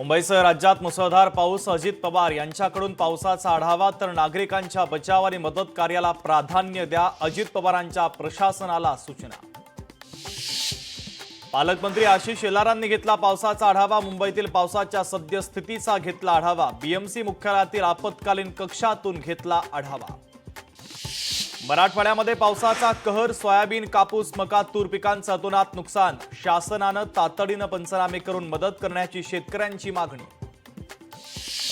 मुंबईसह राज्यात मुसळधार पाऊस. अजित पवार यांच्याकडून पावसाचा आढावा तर नागरिकांच्या बचाव आणि मदत कार्याला प्राधान्य द्या, अजित पवारांच्या प्रशासनाला सूचना. पालकमंत्री आशिष शेलारांनी घेतला पावसाचा आढावा. मुंबईतील पावसाच्या सद्यस्थितीचा घेतला आढावा. बीएमसी मुख्यालयातील आपत्कालीन कक्षातून घेतला आढावा. मराठवाड्यामध्ये पावसाचा कहर. सोयाबीन, कापूस, मका, तूर पिकांचं अतोनात नुकसान. शासनानं तातडीनं पंचनामे करून मदत करण्याची शेतकऱ्यांची मागणी.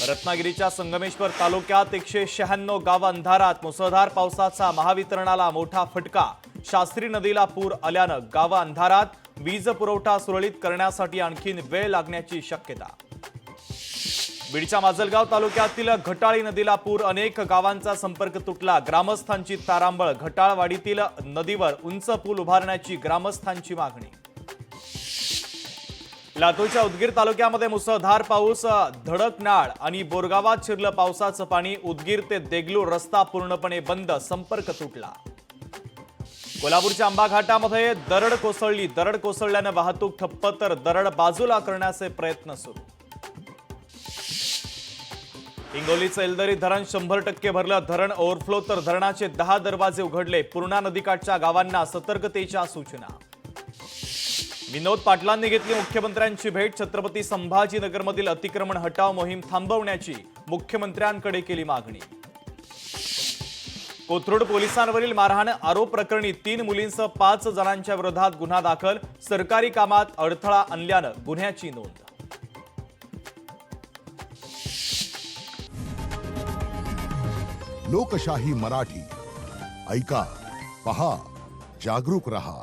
रत्नागिरीच्या संगमेश्वर तालुक्यात 196 गावं अंधारात. मुसळधार पावसाचा महावितरणाला मोठा फटका. शास्त्री नदीला पूर आल्यानं गावं अंधारात. वीज पुरवठा सुरळीत करण्यासाठी आणखीन वेळ लागण्याची शक्यता. बीडच्या माजलगाव तालुक्यातील घटाळी नदीला पूर. अनेक गावांचा संपर्क तुटला. ग्रामस्थांची तारांबळ. घटाळवाडीतील नदीवर उंच पूल उभारण्याची ग्रामस्थांची मागणी. लातूरच्या उदगीर तालुक्यामध्ये मुसळधार पाऊस. धडकनाळ आणि बोरगावात शिरलं पावसाचं पाणी. उदगीर ते देगलूर रस्ता पूर्णपणे बंद. संपर्क तुटला. कोल्हापूरच्या आंबा घाटामध्ये दरड कोसळली. दरड कोसळल्यानं वाहतूक ठप्प तर दरड बाजूला करण्याचे प्रयत्न सुरू. हिंगोलीचं एलदरी धरण 100% भरलं. धरण ओव्हरफ्लो तर धरणाचे 10 दरवाजे उघडले. पूर्णा नदीकाठच्या गावांना सतर्कतेच्या सूचना. विनोद पाटलांनी घेतली मुख्यमंत्र्यांची भेट. छत्रपती संभाजीनगरमधील अतिक्रमण हटाव मोहीम थांबवण्याची मुख्यमंत्र्यांकडे केली मागणी. कोथरूड पोलिसांवरील मारहाण आरोप प्रकरणी 3 मुलींसह 5 जणांच्या विरोधात गुन्हा दाखल. सरकारी कामात अडथळा आणल्यानं गुन्ह्याची नोंद. लोकशाही मराठी ऐका, पहा, जागरूक रहा.